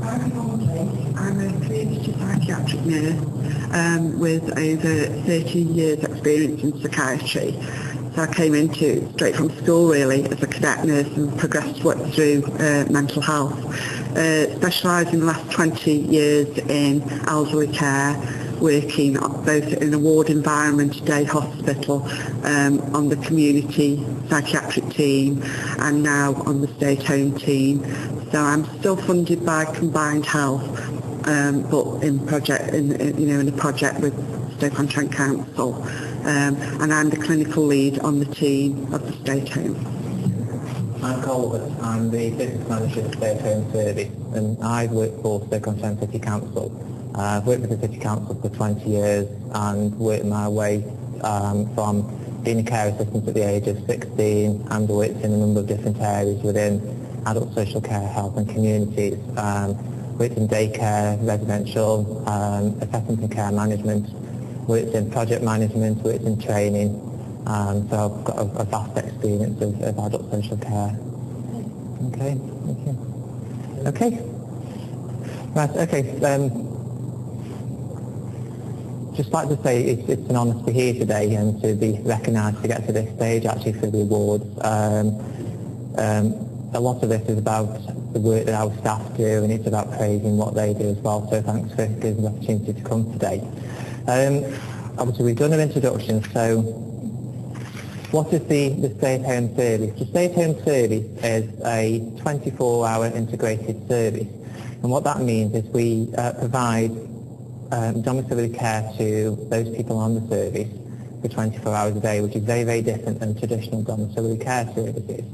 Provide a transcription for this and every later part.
I'm a community psychiatric nurse with over 30 years experience in psychiatry. So I came into straight from school really as a cadet nurse and progressed through mental health. Specialised in the last 20 years in elderly care, working both in a ward environment, day hospital, on the community psychiatric team, and now on the state home team. So I'm still funded by Combined Health, but in a project with Stoke-on-Trent Council, and I'm the clinical lead on the team of the state home. I'm Colbert. I'm the business manager of the State Home Service, and I've worked for Stoke-on-Trent City Council. I've worked with the City Council for 20 years and worked my way from being a care assistant at the age of 16 and worked in a number of different areas within adult social care, health and communities. Worked in daycare, residential, assessment and care management, worked in project management, worked in training. So I've got a vast experience of adult social care. Okay, thank you. Okay. Right, okay. Just like to say it's an honour to be here today and to be recognised to get to this stage actually for the awards. A lot of this is about the work that our staff do, and it's about praising what they do as well, so thanks for giving the opportunity to come today. Obviously we've done an introduction, so what is the State Home Service? The State Home Service is a 24-hour integrated service, and what that means is we provide domiciliary care to those people on the service for 24 hours a day, which is very, very different than traditional domiciliary care services.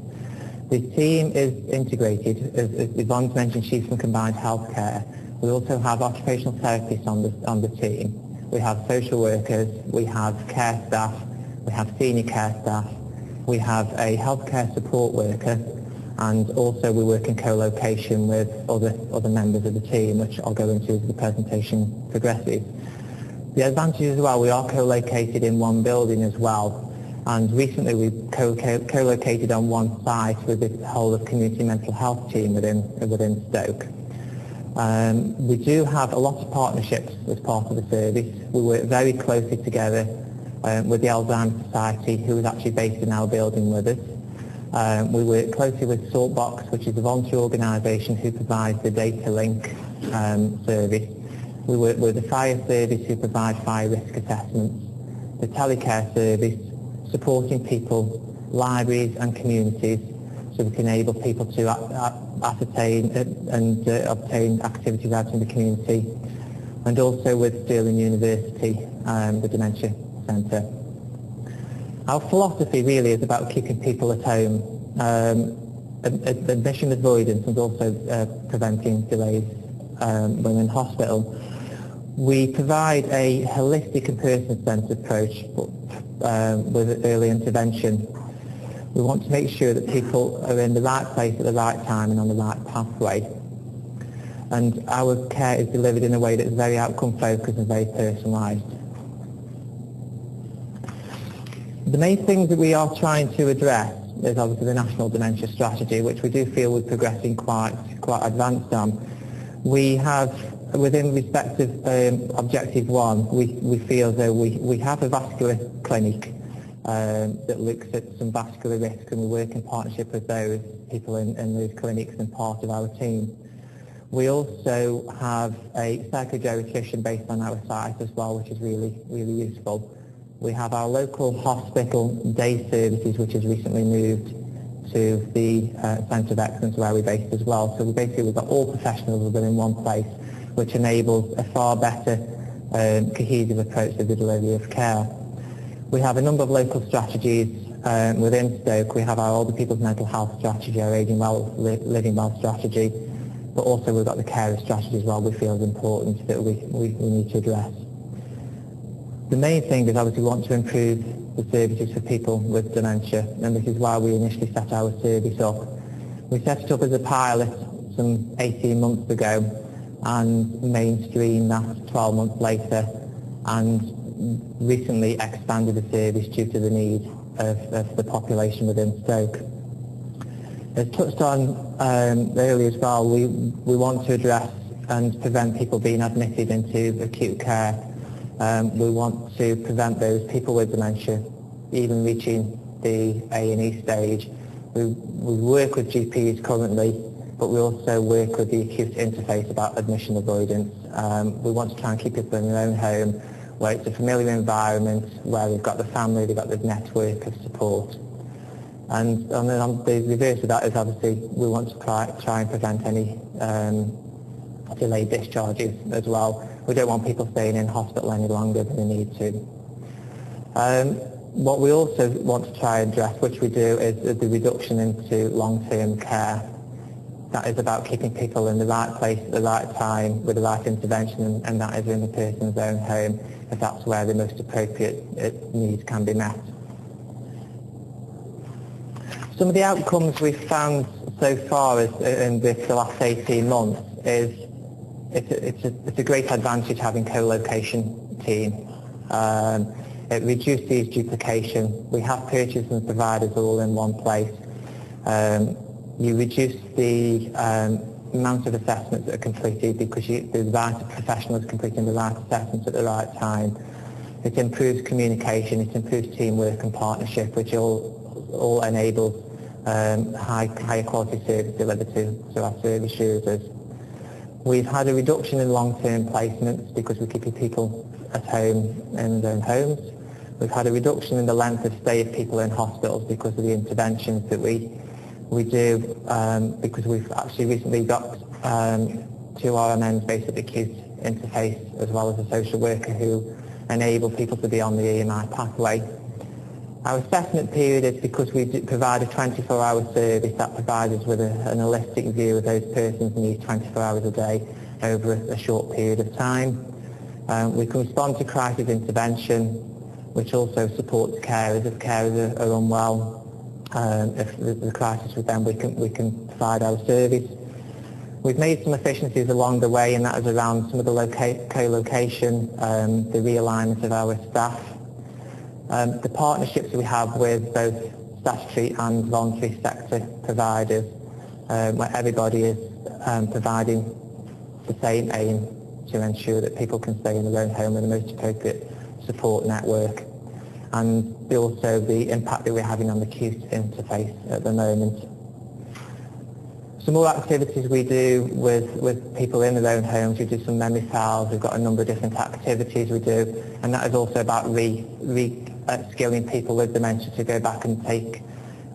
The team is integrated, as Yvonne's mentioned, she's from Combined Healthcare. We also have occupational therapists on the team. We have social workers, we have care staff, we have senior care staff, we have a healthcare support worker, and also we work in co-location with other members of the team, which I'll go into as the presentation progresses. The advantage as well, we are co-located in one building as well, and recently we co-located on one site with the whole of community mental health team within Stoke. We do have a lot of partnerships as part of the service. We work very closely together with the Alzheimer's Society, who is actually based in our building with us. We work closely with Saltbox, which is a voluntary organisation who provides the data link service. We work with the fire service, who provide fire risk assessments, the telecare service, supporting people, libraries and communities, so we can enable people to ascertain and obtain activities out in the community, and also with Stirling University, the Dementia Centre. Our philosophy really is about keeping people at home, admission avoidance, and also preventing delays when in hospital. We provide a holistic and person-centred approach with early intervention. We want to make sure that people are in the right place at the right time and on the right pathway. And our care is delivered in a way that is very outcome-focused and very personalised. The main things that we are trying to address is obviously the National Dementia Strategy, which we do feel we're progressing quite advanced on. We have, within respect of Objective 1, we feel that we have a vascular clinic that looks at some vascular risk, and we work in partnership with those people in those clinics and part of our team. We also have a psychogeriatrician based on our site as well, which is really, really useful. We have our local hospital day services, which has recently moved to the Centre of Excellence where we're based as well. So we've got all professionals within one place, which enables a far better cohesive approach to the delivery of care. We have a number of local strategies within Stoke. We have our older people's mental health strategy, our aging well, living well strategy, but also we've got the carer strategy as well we feel is important that we need to address. The main thing is obviously we want to improve the services for people with dementia, and this is why we initially set our service up. We set it up as a pilot some 18 months ago and mainstreamed that 12 months later, and recently expanded the service due to the need of the population within Stoke. As touched on earlier as well, we want to address and prevent people being admitted into acute care. We want to prevent those people with dementia even reaching the A&E stage. We work with GPs currently, but we also work with the acute interface about admission avoidance. We want to try and keep people in their own home, where it's a familiar environment, where they've got the family, they've got the network of support. And on the reverse of that is obviously we want to try and prevent any delayed discharges as well. We don't want people staying in hospital any longer than they need to. What we also want to try and address, which we do, is the reduction into long-term care. That is about keeping people in the right place at the right time with the right intervention, and that is in the person's own home, if that's where the most appropriate needs can be met. Some of the outcomes we've found so far in the last 18 months is it's a great advantage having co-location team. It reduces duplication. We have purchasers and providers all in one place. You reduce the amount of assessments that are completed because the right professionals completing the right assessments at the right time. It improves communication, it improves teamwork and partnership, which all enables higher quality service delivered to our service users. We've had a reduction in long-term placements because we're keeping people at home in their own homes. We've had a reduction in the length of stay of people in hospitals because of the interventions that we do, because we've actually recently got 2 RMNs based at the acute interface as well as a social worker who enable people to be on the EMI pathway. Our assessment period is because we provide a 24-hour service that provides us with an holistic view of those persons' needs 24 hours a day over a short period of time. We can respond to crisis intervention, which also supports carers. If carers are unwell, if there's a crisis with them, we can provide our service. We've made some efficiencies along the way, and that is around some of the co-location, the realignment of our staff. The partnerships we have with both statutory and voluntary sector providers, where everybody is providing the same aim to ensure that people can stay in their own home with the most appropriate support network, and also the impact that we're having on the acute interface at the moment. Some more activities we do with people in their own homes. We do some memory files. We've got a number of different activities we do, and that is also about skilling people with dementia to go back and take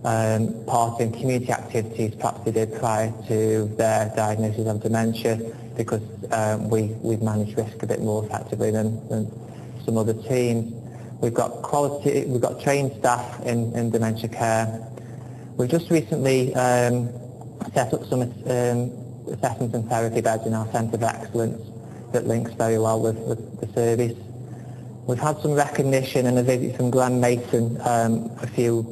part in community activities perhaps they did prior to their diagnosis of dementia, because we've managed risk a bit more effectively than some other teams. We've got trained staff in dementia care. We've just recently set up some assessment and therapy beds in our Centre of Excellence that links very well with the service. We've had some recognition and a visit from Glenn Mason a few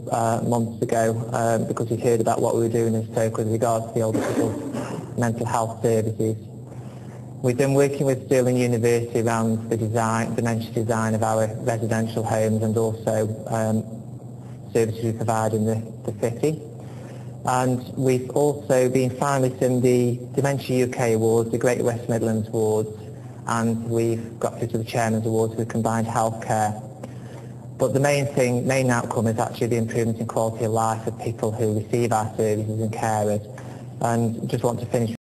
months ago because we heard about what we were doing in Stoke with regards to the older people's mental health services. We've been working with Stirling University around the dementia design of our residential homes, and also services we provide in the city. And we've also been finalists in the Dementia UK Awards, the Great West Midlands Awards, and we've got through to the Chairman's Awards for combined healthcare. But the main outcome is actually the improvement in quality of life of people who receive our services and carers. And just want to finish